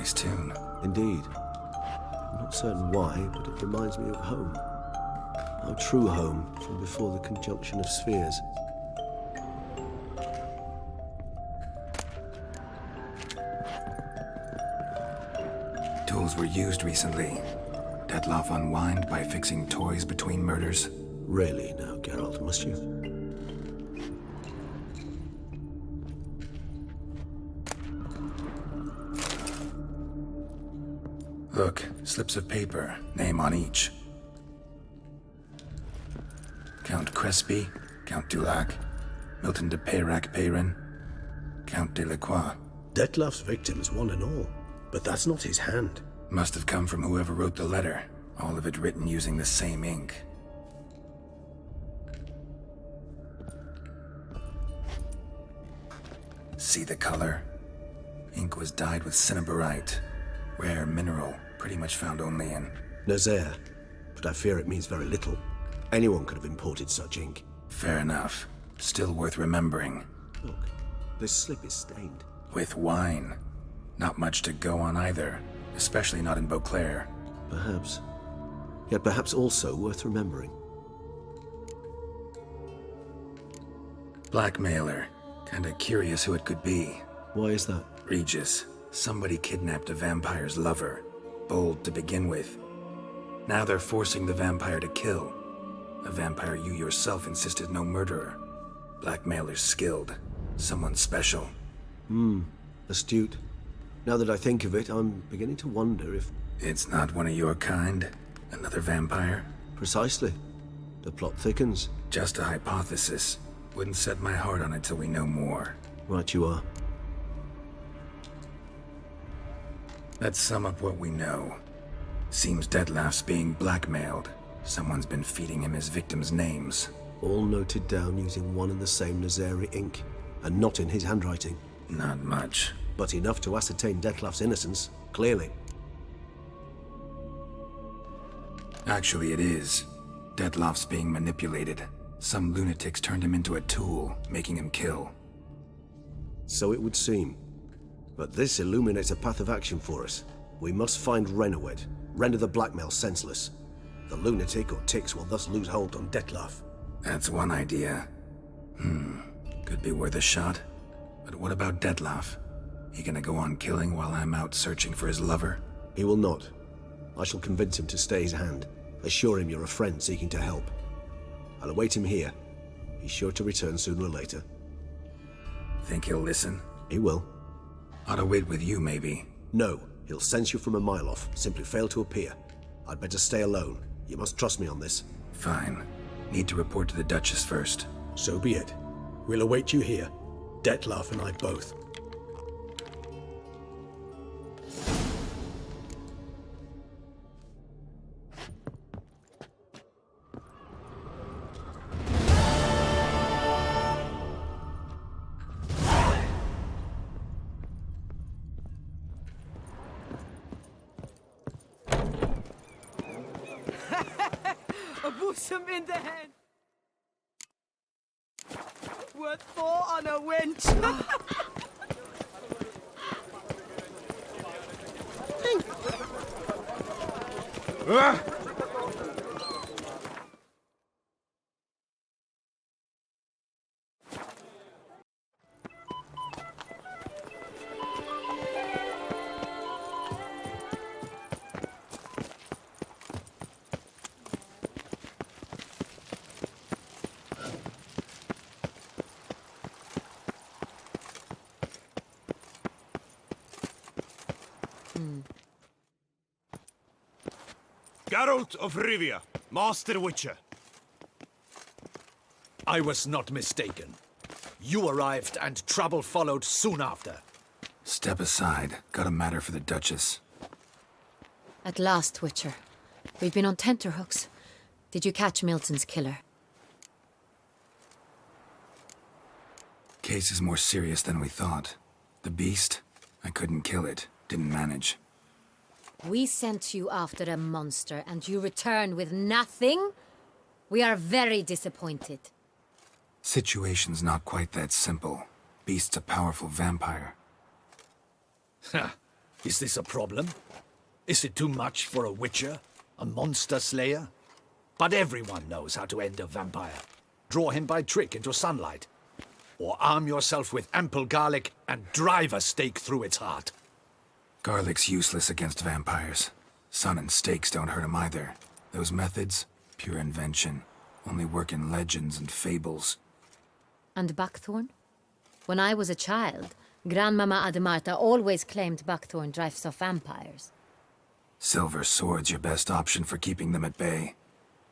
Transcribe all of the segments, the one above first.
Nice tune. Indeed. I'm not certain why, but it reminds me of home. Our true home from before the conjunction of spheres. Tools were used recently. Detlaff unwind by fixing toys between murders. Really now, Geralt, must you? Look, slips of paper, name on each. Count Crespi, Count Dulac, Milton de Peyrac-Peyrin, Count Delacroix. Detlaff's victims, one and all. But that's not his hand. Must have come from whoever wrote the letter. All of it written using the same ink. See the color? Ink was dyed with cinnabarite. Rare mineral, pretty much found only in... Nazaire. But I fear it means very little. Anyone could have imported such ink. Fair enough. Still worth remembering. Look, this slip is stained. With wine. Not much to go on either, especially not in Beauclair. Perhaps. Yet perhaps also worth remembering. Blackmailer. Kinda curious who it could be. Why is that? Regis. Somebody kidnapped a vampire's lover. Bold to begin with. Now they're forcing the vampire to kill. A vampire you yourself insisted no murderer. Blackmailer's skilled. Someone special. Astute. Now that I think of it, I'm beginning to wonder if... It's not one of your kind? Another vampire? Precisely. The plot thickens. Just a hypothesis. Wouldn't set my heart on it till we know more. Right you are. Let's sum up what we know. Seems Detlaff's being blackmailed. Someone's been feeding him his victims' names. All noted down using one and the same Nazaire ink, and not in his handwriting. Not much. But enough to ascertain Detlaff's innocence, clearly. Actually, it is. Detlaff's being manipulated. Some lunatics turned him into a tool, making him kill. So it would seem. But this illuminates a path of action for us. We must find Renowed, render the blackmail senseless. The lunatic or ticks will thus lose hold on Detlaff. That's one idea. Could be worth a shot. But what about Detlaff? He gonna go on killing while I'm out searching for his lover? He will not. I shall convince him to stay his hand. Assure him you're a friend seeking to help. I'll await him here. He's sure to return sooner or later. Think he'll listen? He will. Ought to wait with you, maybe. No, he'll sense you from a mile off. Simply fail to appear. I'd better stay alone. You must trust me on this. Fine. Need to report to the Duchess first. So be it. We'll await you here. Detlaff and I both. A bosom in the head. Worth 4 on a wench. Geralt of Rivia, Master Witcher. I was not mistaken. You arrived and trouble followed soon after. Step aside. Got a matter for the Duchess. At last, Witcher. We've been on tenterhooks. Did you catch Milton's killer? Case is more serious than we thought. The beast? I couldn't kill it. Didn't manage. We sent you after a monster, and you return with nothing? We are very disappointed. Situation's not quite that simple. Beast's a powerful vampire. Ha! Is this a problem? Is it too much for a witcher? A monster slayer? But everyone knows how to end a vampire. Draw him by trick into sunlight. Or arm yourself with ample garlic and drive a stake through its heart. Garlic's useless against vampires. Sun and stakes don't hurt him either. Those methods, pure invention, only work in legends and fables. And buckthorn? When I was a child, Grandmama Ademarta always claimed buckthorn drives off vampires. Silver sword's your best option for keeping them at bay.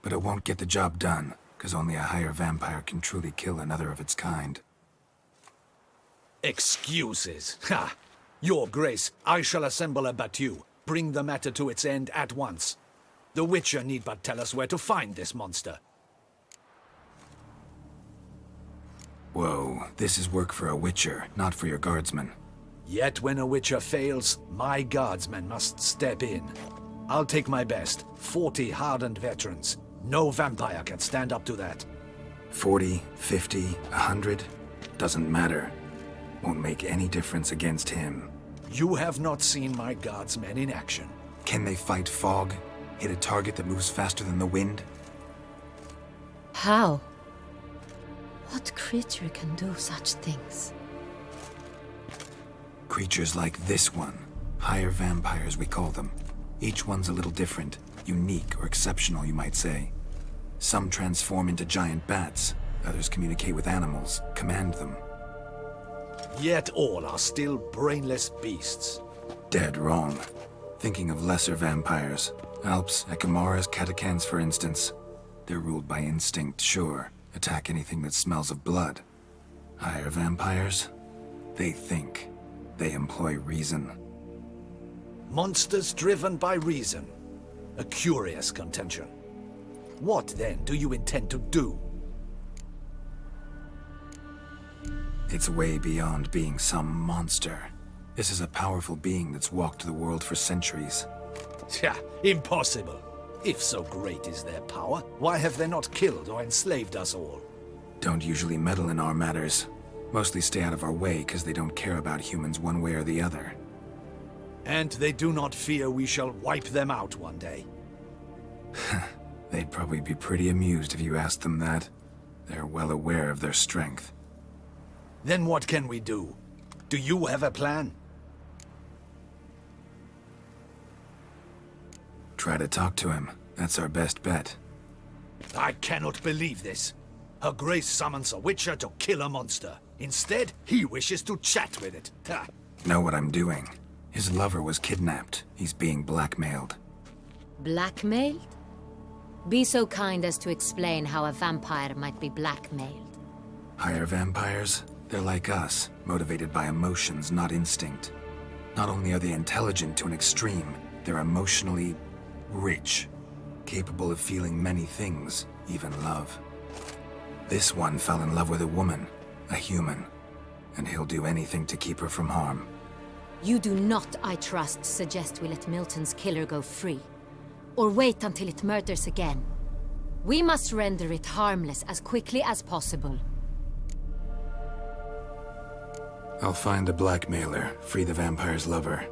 But it won't get the job done, because only a higher vampire can truly kill another of its kind. Excuses. Ha! Your Grace, I shall assemble a battue. Bring the matter to its end at once. The Witcher need but tell us where to find this monster. Whoa, this is work for a Witcher, not for your guardsmen. Yet when a Witcher fails, my guardsmen must step in. I'll take my best. 40 hardened veterans. No vampire can stand up to that. 40, 50, 100? Doesn't matter. Won't make any difference against him. You have not seen my guardsmen in action. Can they fight fog? Hit a target that moves faster than the wind? How? What creature can do such things? Creatures like this one. Higher vampires, we call them. Each one's a little different. Unique or exceptional, you might say. Some transform into giant bats. Others communicate with animals, command them. Yet all are still brainless beasts. Dead wrong. Thinking of lesser vampires. Alps, Ekamaras, Catacans, for instance. They're ruled by instinct, sure. Attack anything that smells of blood. Higher vampires? They think. They employ reason. Monsters driven by reason. A curious contention. What, then, do you intend to do? It's way beyond being some monster. This is a powerful being that's walked the world for centuries. Tja, impossible. If so great is their power, why have they not killed or enslaved us all? Don't usually meddle in our matters. Mostly stay out of our way because they don't care about humans one way or the other. And they do not fear we shall wipe them out one day. They'd probably be pretty amused if you asked them that. They're well aware of their strength. Then what can we do? Do you have a plan? Try to talk to him. That's our best bet. I cannot believe this. Her Grace summons a witcher to kill a monster. Instead, he wishes to chat with it. Ha. Know what I'm doing. His lover was kidnapped. He's being blackmailed. Blackmailed? Be so kind as to explain how a vampire might be blackmailed. Higher vampires? They're like us, motivated by emotions, not instinct. Not only are they intelligent to an extreme, they're emotionally rich, capable of feeling many things, even love. This one fell in love with a woman, a human, and he'll do anything to keep her from harm. You do not, I trust, suggest we let Milton's killer go free. Or wait until it murders again. We must render it harmless as quickly as possible. I'll find the blackmailer, free the vampire's lover.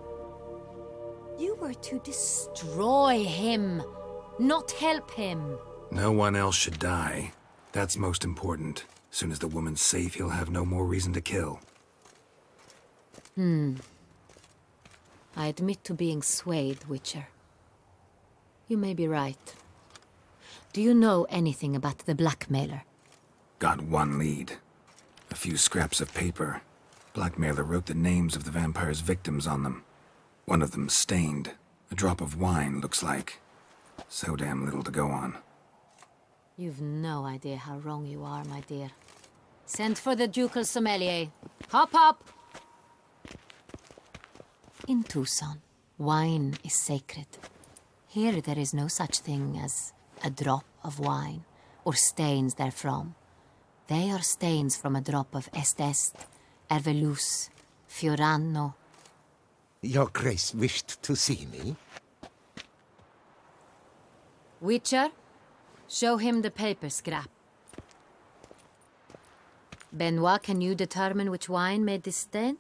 You were to destroy him, not help him. No one else should die. That's most important. Soon as the woman's safe, he'll have no more reason to kill. I admit to being swayed, Witcher. You may be right. Do you know anything about the blackmailer? Got one lead. A few scraps of paper. Blackmailer wrote the names of the vampire's victims on them. One of them stained. A drop of wine, looks like. So damn little to go on. You've no idea how wrong you are, my dear. Send for the ducal sommelier. Hop, hop! In Toussaint, wine is sacred. Here there is no such thing as a drop of wine, or stains therefrom. They are stains from a drop of Est, Ervelus, Fiorano. Your Grace wished to see me? Witcher, show him the paper scrap. Benoit, can you determine which wine made this stain?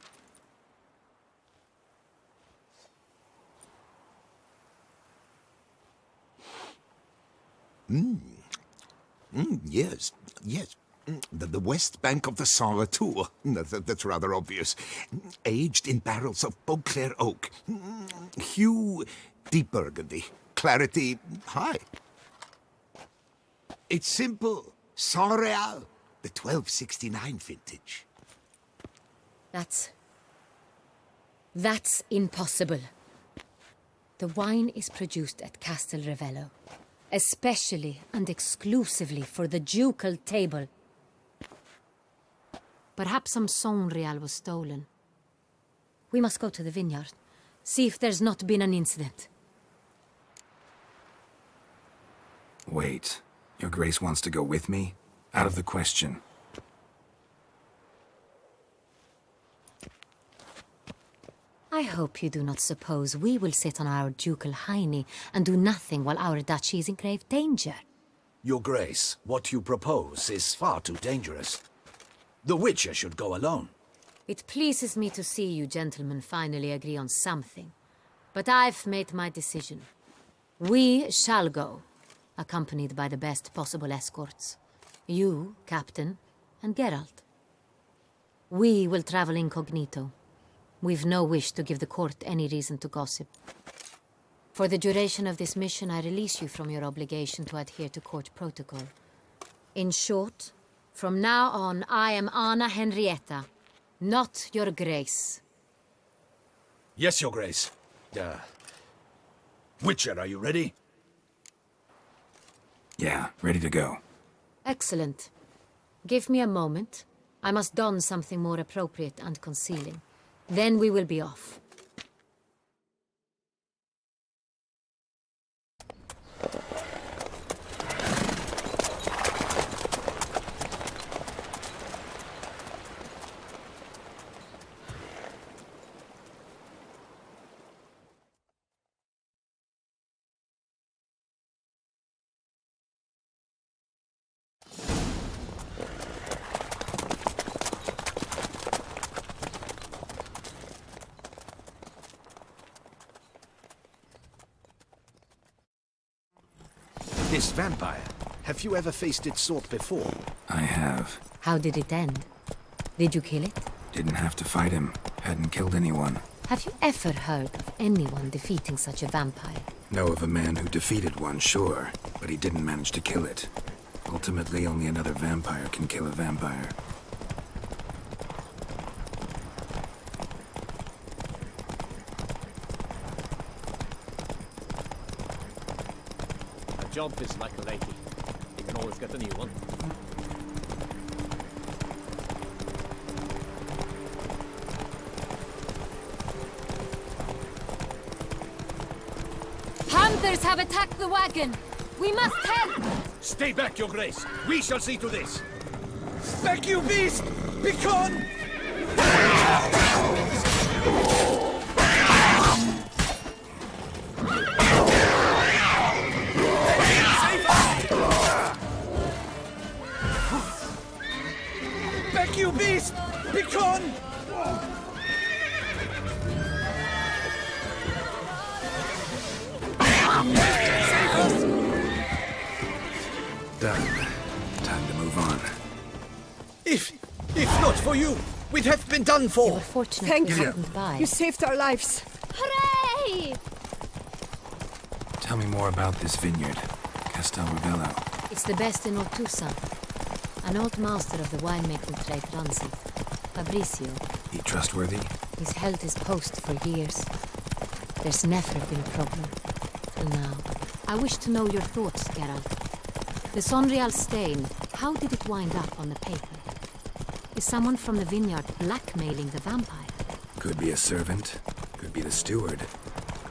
Yes, yes. The west bank of the Saint Retour. That's rather obvious. Aged in barrels of Beauclair oak. Hue, deep burgundy. Clarity, high. It's simple. Saint Real, the 1269 vintage. That's impossible. The wine is produced at Castel Ravello, especially and exclusively for the ducal table. Perhaps some Saint Real was stolen. We must go to the vineyard, see if there's not been an incident. Wait, Your Grace wants to go with me? Out of the question. I hope you do not suppose we will sit on our ducal hiney and do nothing while our duchy is in grave danger. Your Grace, what you propose is far too dangerous. The Witcher should go alone. It pleases me to see you gentlemen finally agree on something. But I've made my decision. We shall go, accompanied by the best possible escorts. You, Captain, and Geralt. We will travel incognito. We've no wish to give the court any reason to gossip. For the duration of this mission, I release you from your obligation to adhere to court protocol. In short, from now on, I am Anna Henrietta, not Your Grace. Yes, Your Grace. Witcher, are you ready? Yeah, ready to go. Excellent. Give me a moment. I must don something more appropriate and concealing. Then we will be off. This vampire, have you ever faced its sort before? I have. How did it end? Did you kill it? Didn't have to fight him. Hadn't killed anyone. Have you ever heard of anyone defeating such a vampire? Know of a man who defeated one, sure, but he didn't manage to kill it. Ultimately, only another vampire can kill a vampire. A job is like a lady. You can always get a new one. Panthers have attacked the wagon! We must help! Stay back, Your Grace. We shall see to this. Back, you beast! Be gone! Back, you beast! Be gone! Done. Time to move on. If not for you, we'd have been done You for. were fortunate Thank we you. happened by. You saved our lives. Hooray! Tell me more about this vineyard. Castel Ravello. It's the best in all Toussaint. An old master of the winemaking trade runs it. Fabricio. He trustworthy? He's held his post for years. There's never been a problem. Till now. I wish to know your thoughts, Geralt. The Sonreal stain, how did it wind up on the paper? Is someone from the vineyard blackmailing the vampire? Could be a servant. Could be the steward.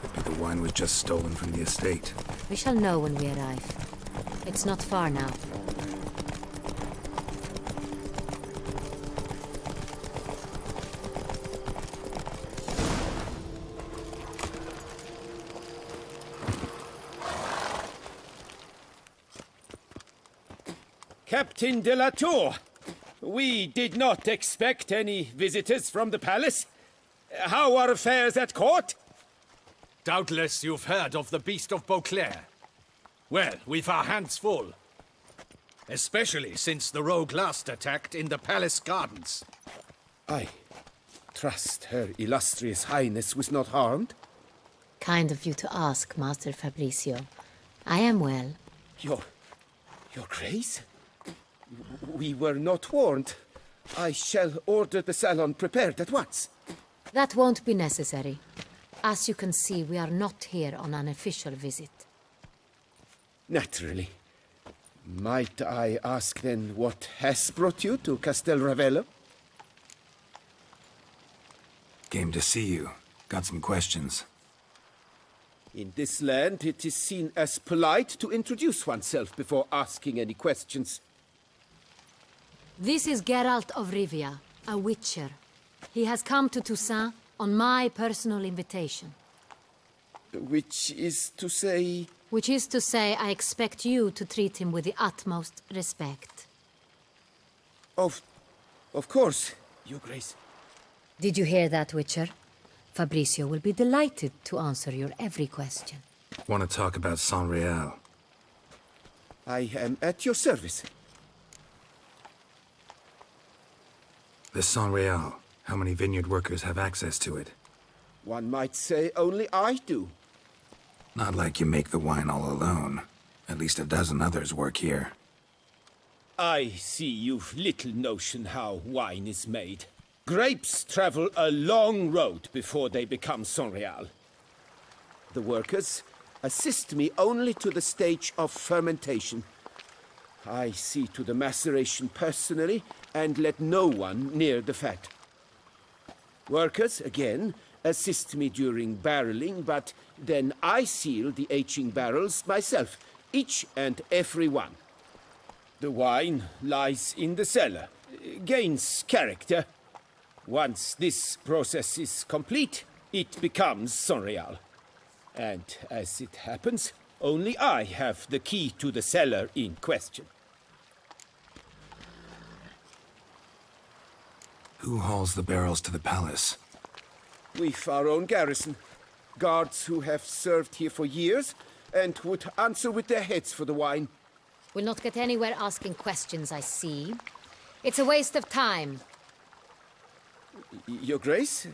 Could be the wine was just stolen from the estate. We shall know when we arrive. It's not far now. Captain de la Tour, we did not expect any visitors from the palace. How are affairs at court? Doubtless you've heard of the Beast of Beauclair. Well, we've our hands full. Especially since the rogue last attacked in the palace gardens. I trust Her Illustrious Highness was not harmed. Kind of you to ask, Master Fabricio. I am well. Your Grace? We were not warned. I shall order the salon prepared at once. That won't be necessary. As you can see, we are not here on an official visit. Naturally. Might I ask then what has brought you to Castel Ravello? Game to see you. Got some questions. In this land, it is seen as polite to introduce oneself before asking any questions. This is Geralt of Rivia, a witcher. He has come to Toussaint on my personal invitation. Which is to say... Which is to say, I expect you to treat him with the utmost respect. Of course, Your Grace. Did you hear that, Witcher? Fabricio will be delighted to answer your every question. Want to talk about Saint Real? I am at your service. The Saint Real. How many vineyard workers have access to it? One might say only I do. Not like you make the wine all alone. At least a dozen others work here. I see you've little notion how wine is made. Grapes travel a long road before they become Saint Real. The workers assist me only to the stage of fermentation. I see to the maceration personally and let no one near the fat. Workers, again, assist me during barreling, but then I seal the aging barrels myself, each and every one. The wine lies in the cellar, gains character. Once this process is complete, it becomes Saint Real. And as it happens, only I have the key to the cellar in question. Who hauls the barrels to the palace? We've our own garrison. Guards who have served here for years and would answer with their heads for the wine. We'll not get anywhere asking questions, I see. It's a waste of time. Your Grace?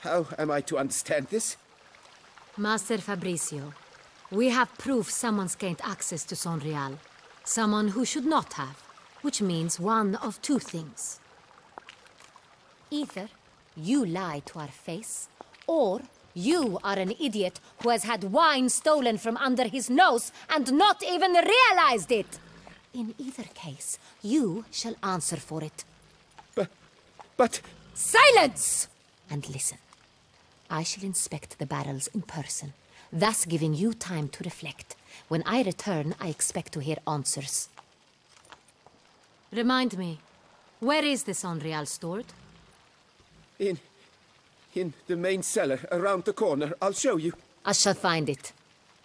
How am I to understand this? Master Fabricio, we have proof someone's gained access to Saint Real. Someone who should not have, which means one of two things. Either you lie to our face, or you are an idiot who has had wine stolen from under his nose and not even realized it. In either case, you shall answer for it. But... Silence! And listen. I shall inspect the barrels in person, thus giving you time to reflect. When I return, I expect to hear answers. Remind me, where is the Saint Real stored? In the main cellar, around the corner. I'll show you. I shall find it.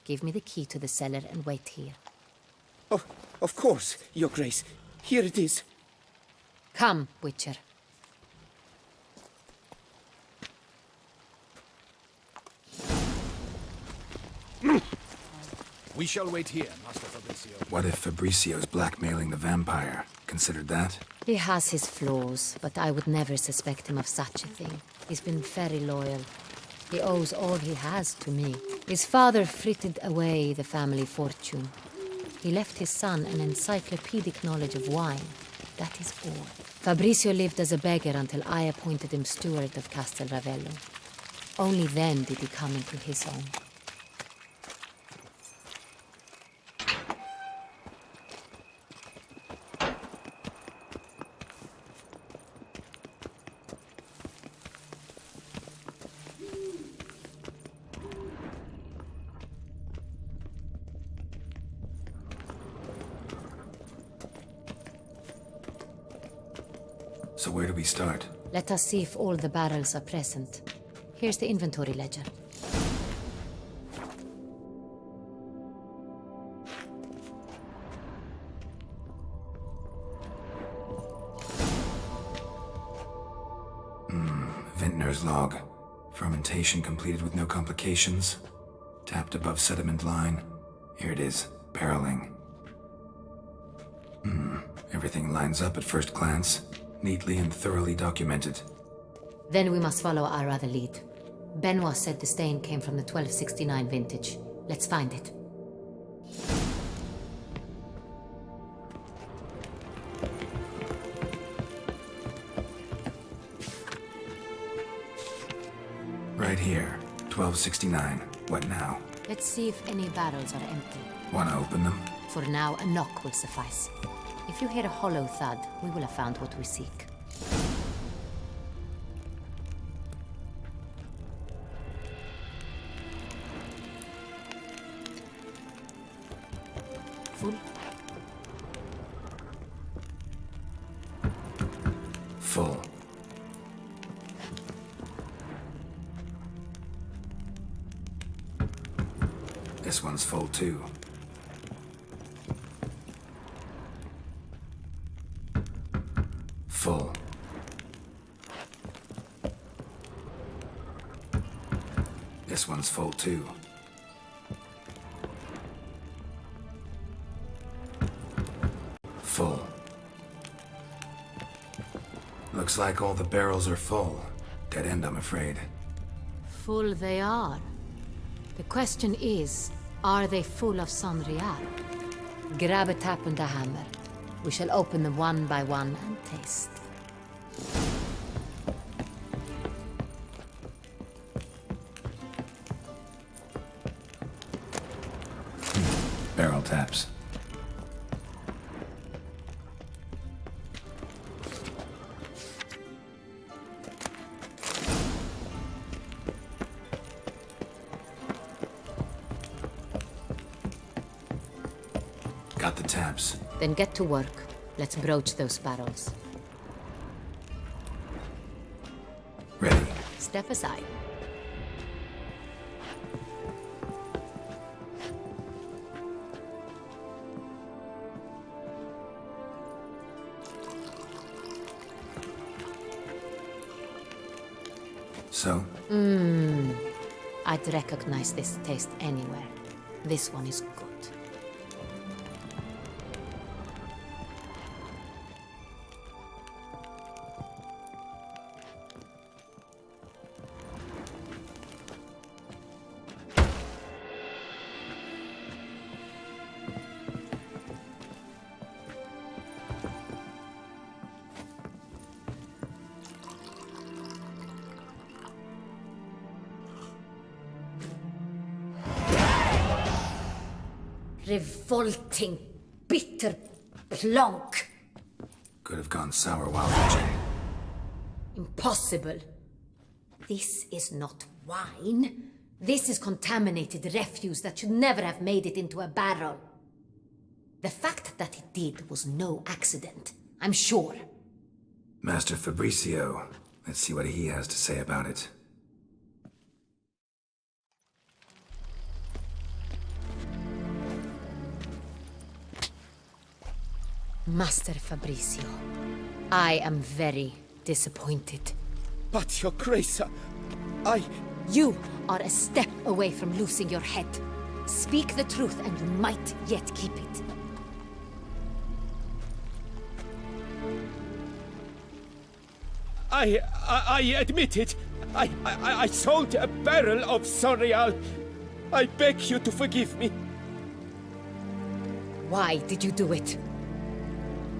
Give me the key to the cellar and wait here. Oh, of course, Your Grace. Here it is. Come, Witcher. We shall wait here, Master Fabricio. What if Fabricio's blackmailing the vampire? Considered that? He has his flaws, but I would never suspect him of such a thing. He's been very loyal. He owes all he has to me. His father frittered away the family fortune. He left his son an encyclopedic knowledge of wine. That is all. Fabricio lived as a beggar until I appointed him steward of Castel Ravello. Only then did he come into his own. So where do we start? Let us see if all the barrels are present. Here's the inventory ledger. Vintner's log. Fermentation completed with no complications. Tapped above sediment line. Here it is. barreling. Everything lines up at first glance, neatly and thoroughly documented. Then we must follow our other lead. Benoit said the stain came from the 1269 vintage. Let's find it. Right here, 1269. What now? Let's see if any barrels are empty. Wanna open them? For now, a knock will suffice. If you hear a hollow thud, we will have found what we seek. Full? Full. This one's full too. Full. This one's full too. Full. Looks like all the barrels are full. Dead end, I'm afraid. Full they are. The question is, are they full of Sonreal? Grab a tap and a hammer. We shall open them one by one and taste. Barrel taps. Got the taps. Then get to work. Let's broach those barrels. Ready. Step aside. So? I'd recognize this taste anywhere. This one is good. Revolting, bitter plonk. Could have gone sour while aging. Impossible. This is not wine. This is contaminated refuse that should never have made it into a barrel. The fact that it did was no accident, I'm sure. Master Fabricio. Let's see what he has to say about it. Master Fabricio, I am very disappointed. But, Your Grace, You are a step away from losing your head. Speak the truth and you might yet keep it. I admit it. I sold a barrel of Sonreal. I beg you to forgive me. Why did you do it?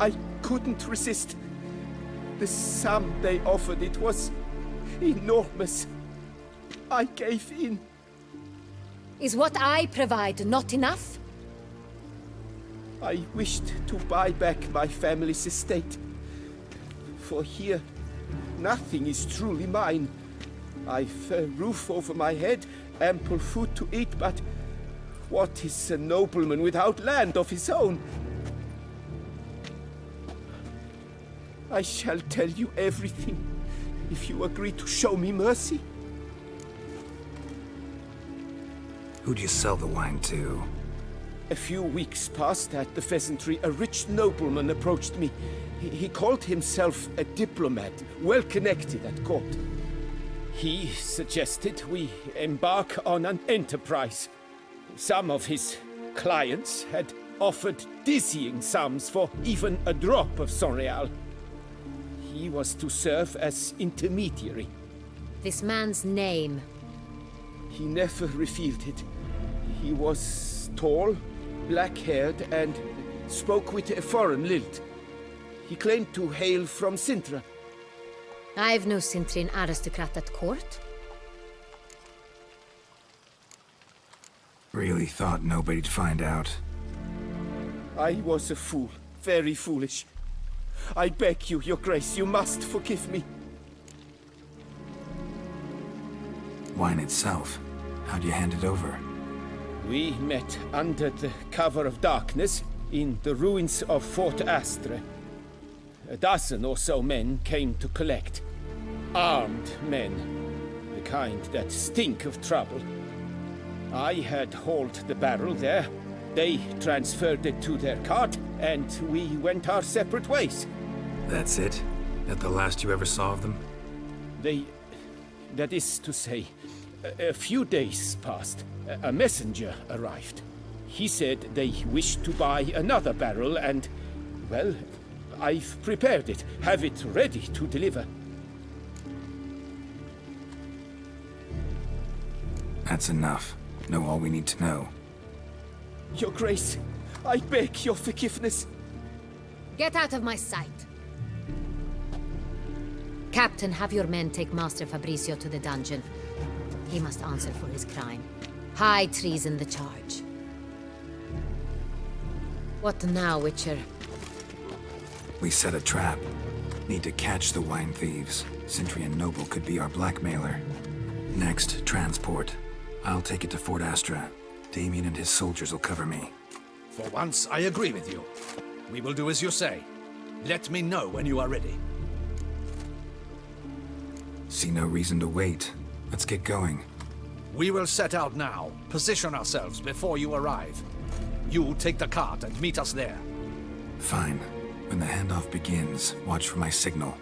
I couldn't resist. The sum they offered, it was enormous. I gave in. Is what I provide not enough? I wished to buy back my family's estate. For here, nothing is truly mine. I've a roof over my head, ample food to eat, but what is a nobleman without land of his own? I shall tell you everything, if you agree to show me mercy. Who'd you sell the wine to? A few weeks past at the pheasantry, a rich nobleman approached me. He called himself a diplomat, well connected at court. He suggested we embark on an enterprise. Some of his clients had offered dizzying sums for even a drop of Sonreal. He was to serve as intermediary. This man's name. He never revealed it. He was tall, black-haired, and spoke with a foreign lilt. He claimed to hail from Sintra. I've no Cintrin aristocrat at court. Really thought nobody'd find out. I was a fool, very foolish. I beg you, Your Grace, you must forgive me. Wine itself, how'd you hand it over? We met under the cover of darkness in the ruins of Fort Astre. A dozen or so men came to collect. Armed men, the kind that stink of trouble. I had hauled the barrel there. They transferred it to their cart, and we went our separate ways. That's it? That the last you ever saw of them? That is to say, a few days passed. A messenger arrived. He said they wished to buy another barrel and, well, I've prepared it, have it ready to deliver. That's enough. Know all we need to know. Your Grace, I beg your forgiveness. Get out of my sight. Captain, have your men take Master Fabrizio to the dungeon. He must answer for his crime. High treason the charge. What now, Witcher? We set a trap. Need to catch the wine thieves. Cintrian Noble could be our blackmailer. Next, transport. I'll take it to Fort Astra. Damien and his soldiers will cover me. For once, I agree with you. We will do as you say. Let me know when you are ready. See no reason to wait. Let's get going. We will set out now. Position ourselves before you arrive. You take the cart and meet us there. Fine. When the handoff begins, watch for my signal.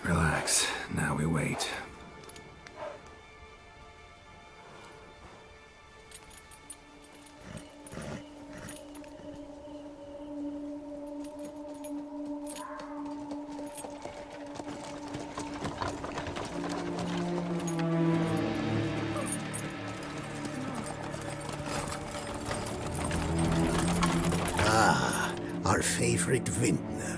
Relax. Now we wait. Our favorite vintner.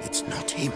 It's not him.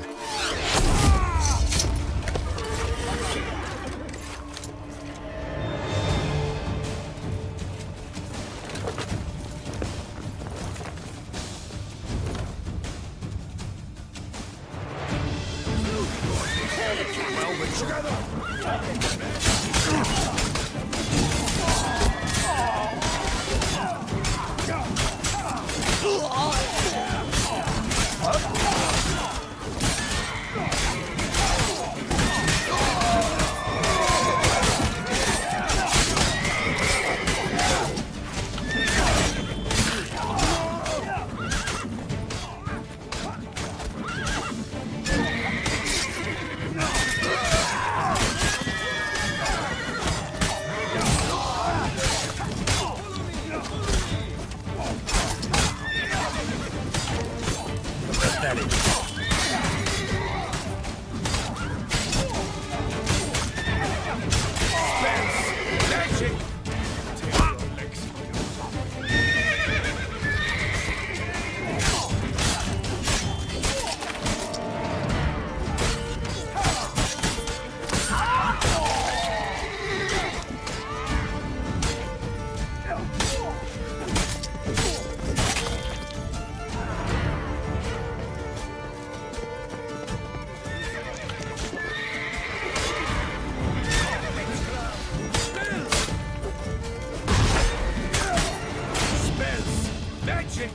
Magic!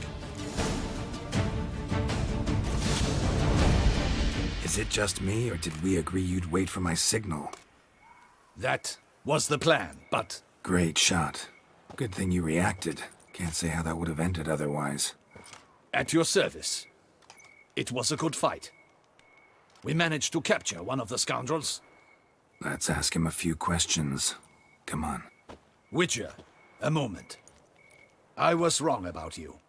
Is it just me, or did we agree you'd wait for my signal? That was the plan, but... Great shot. Good thing you reacted. Can't say how that would have ended otherwise. At your service. It was a good fight. We managed to capture one of the scoundrels. Let's ask him a few questions. Come on. Witcher, a moment. I was wrong about you.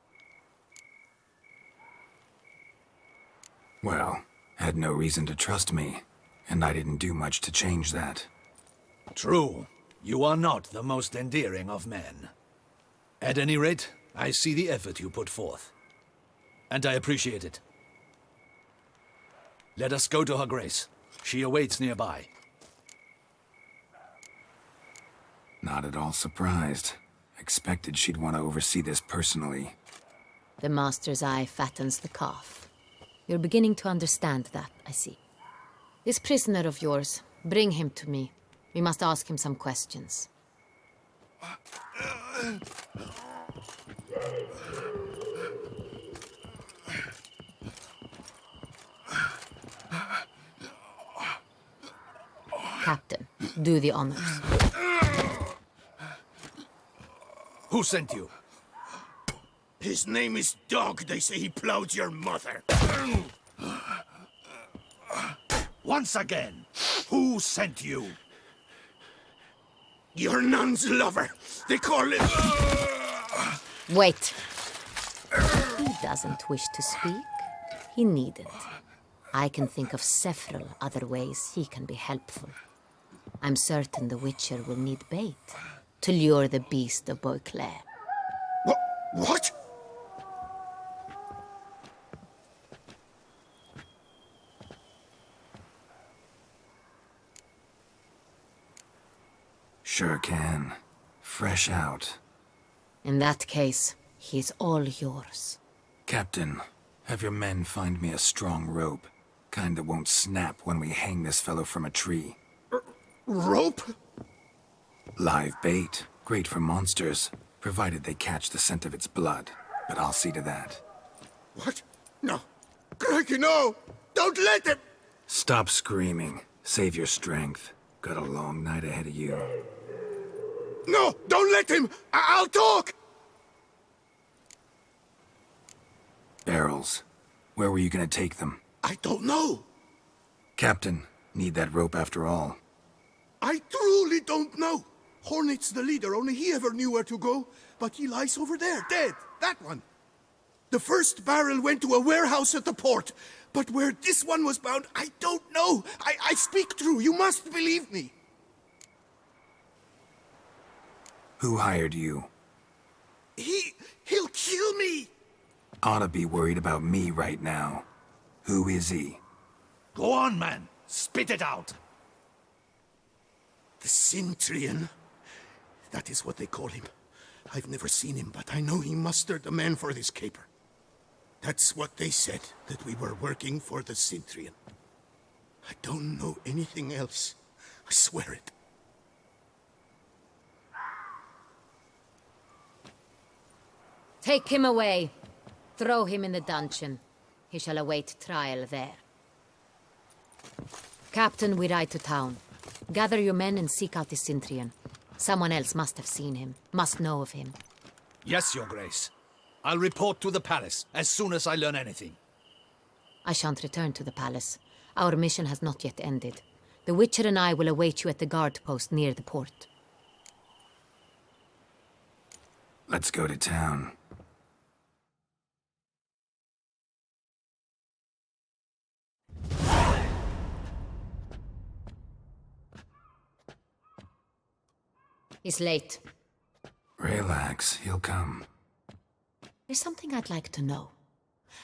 Well, had no reason to trust me, and I didn't do much to change that. True. You are not the most endearing of men. At any rate, I see the effort you put forth. And I appreciate it. Let us go to her grace. She awaits nearby. Not at all surprised. Expected she'd want to oversee this personally. The master's eye fattens the calf. You're beginning to understand that, I see. This prisoner of yours, bring him to me. We must ask him some questions. Captain, do the honors. Who sent you? His name is Dog. They say he plowed your mother. Once again, who sent you? Your nun's lover. They call him... Wait. He doesn't wish to speak. He needn't. I can think of several other ways he can be helpful. I'm certain the Witcher will need bait to lure the Beast of Beauclair. What? Sure can. Fresh out. In that case, he's all yours. Captain, have your men find me a strong rope. Kind that won't snap when we hang this fellow from a tree. Rope? Live bait. Great for monsters, provided they catch the scent of its blood. But I'll see to that. What? No. Crikey, no! Don't let him! Stop screaming. Save your strength. Got a long night ahead of you. No! Don't let him! I'll talk! Barrels. Where were you gonna take them? I don't know. Captain, need that rope after all. I truly don't know. Hornet's the leader, only he ever knew where to go. But he lies over there, dead. That one. The first barrel went to a warehouse at the port. But where this one was bound, I don't know. I speak true. You must believe me. Who hired you? He'll kill me. Ought to be worried about me right now. Who is he? Go on, man. Spit it out. The Cintrian. That is what they call him. I've never seen him, but I know he mustered the men for this caper. That's what they said, that we were working for the Cintrian. I don't know anything else. I swear it. Take him away. Throw him in the dungeon. He shall await trial there. Captain, we ride to town. Gather your men and seek out the Cintrian. Someone else must have seen him, must know of him. Yes, Your Grace. I'll report to the palace as soon as I learn anything. I shan't return to the palace. Our mission has not yet ended. The Witcher and I will await you at the guard post near the port. Let's go to town. He's late. Relax, he'll come. There's something I'd like to know.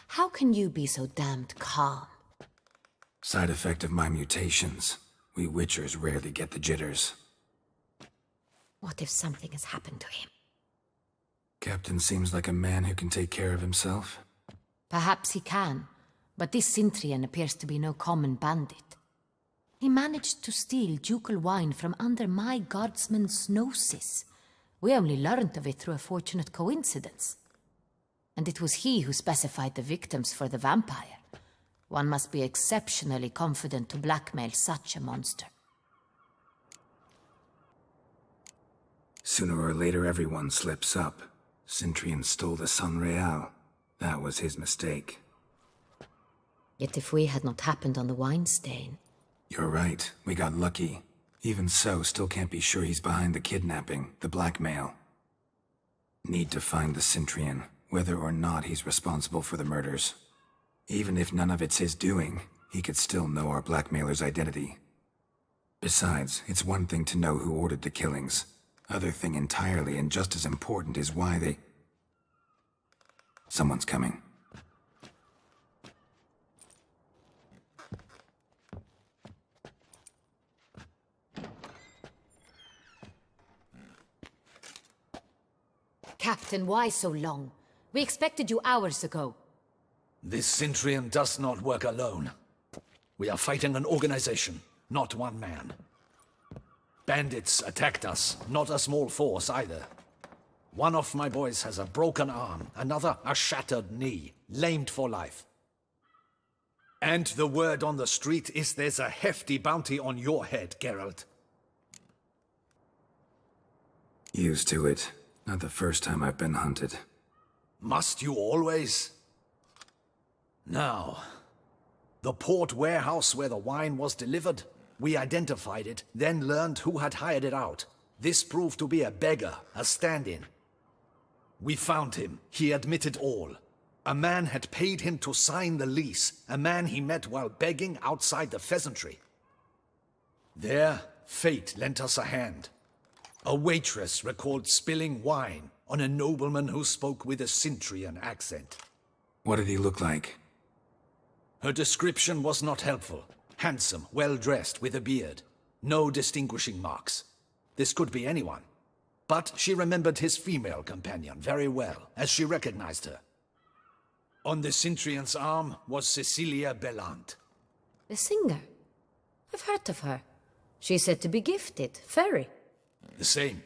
How can you be so damned calm? Side effect of my mutations. We Witchers rarely get the jitters. What if something has happened to him? Captain seems like a man who can take care of himself. Perhaps he can, but this Cintrian appears to be no common bandit. He managed to steal ducal wine from under my guardsman's noses. We only learned of it through a fortunate coincidence. and it was he who specified the victims for the vampire. One must be exceptionally confident to blackmail such a monster. Sooner or later, everyone slips up. Cintrian stole the Sun Real. That was his mistake. Yet if we had not happened on the wine stain... You're right. We got lucky. Even so, still can't be sure he's behind the kidnapping, the blackmail. Need to find the Cintrian, whether or not he's responsible for the murders. Even if none of it's his doing, he could still know our blackmailer's identity. Besides, it's one thing to know who ordered the killings. Other thing entirely, and just as important, is why they... Someone's coming. Captain, why so long? We expected you hours ago. This Cintrian does not work alone. We are fighting an organization, not one man. Bandits attacked us, not a small force either. One of my boys has a broken arm, another a shattered knee, lamed for life. And the word on the street is there's a hefty bounty on your head, Geralt. Used to it. Not the first time I've been hunted. Must you always? Now, the port warehouse where the wine was delivered, we identified it, then learned who had hired it out. This proved to be a beggar, a stand-in. We found him. He admitted all. A man had paid him to sign the lease, a man he met while begging outside the pheasantry. There, fate lent us a hand. A waitress recalled spilling wine on a nobleman who spoke with a Cintrian accent. What did he look like? Her description was not helpful. Handsome, well-dressed, with a beard. No distinguishing marks. This could be anyone. But she remembered his female companion very well, as she recognized her. On the Cintrian's arm was Cecilia Bellant. The singer? I've heard of her. She's said to be gifted, fairy. The same.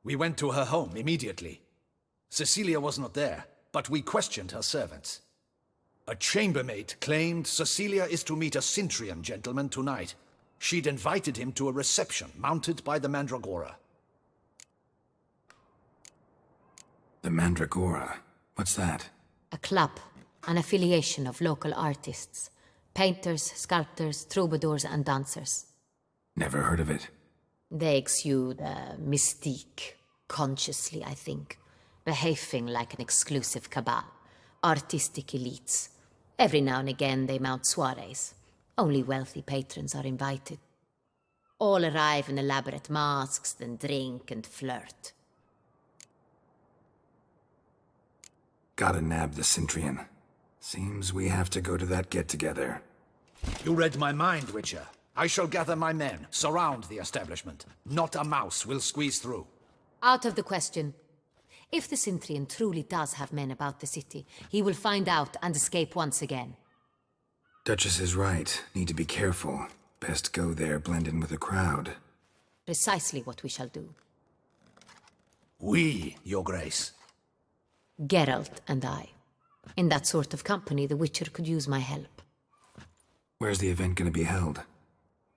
We went to her home immediately. Cecilia was not there, but we questioned her servants. A chambermaid claimed Cecilia is to meet a Cintrian gentleman tonight. She'd invited him to a reception mounted by the Mandragora. The Mandragora? What's that? A club, an affiliation of local artists. Painters, sculptors, troubadours and dancers. Never heard of it. They exude mystique, consciously, I think. Behaving like an exclusive cabal. Artistic elites. Every now and again they mount soirees. Only wealthy patrons are invited. All arrive in elaborate masks, then drink and flirt. Gotta nab the Cintrian. Seems we have to go to that get-together. You read my mind, Witcher. I shall gather my men, surround the establishment. Not a mouse will squeeze through. Out of the question. If the Cintrian truly does have men about the city, he will find out and escape once again. Duchess is right. Need to be careful. Best go there, blend in with the crowd. Precisely what we shall do. We, Your Grace. Geralt and I. In that sort of company, the Witcher could use my help. Where's the event gonna be held?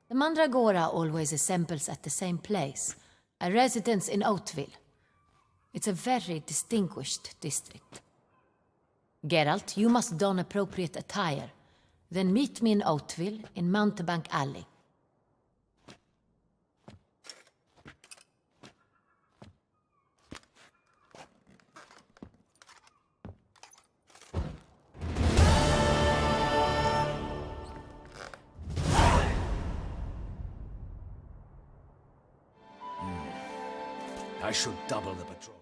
The Mandragora always assembles at the same place, a residence in Oatville. It's a very distinguished district. Geralt, you must don appropriate attire. Then meet me in Oatville in Mountebank Alley. I should double the patrol.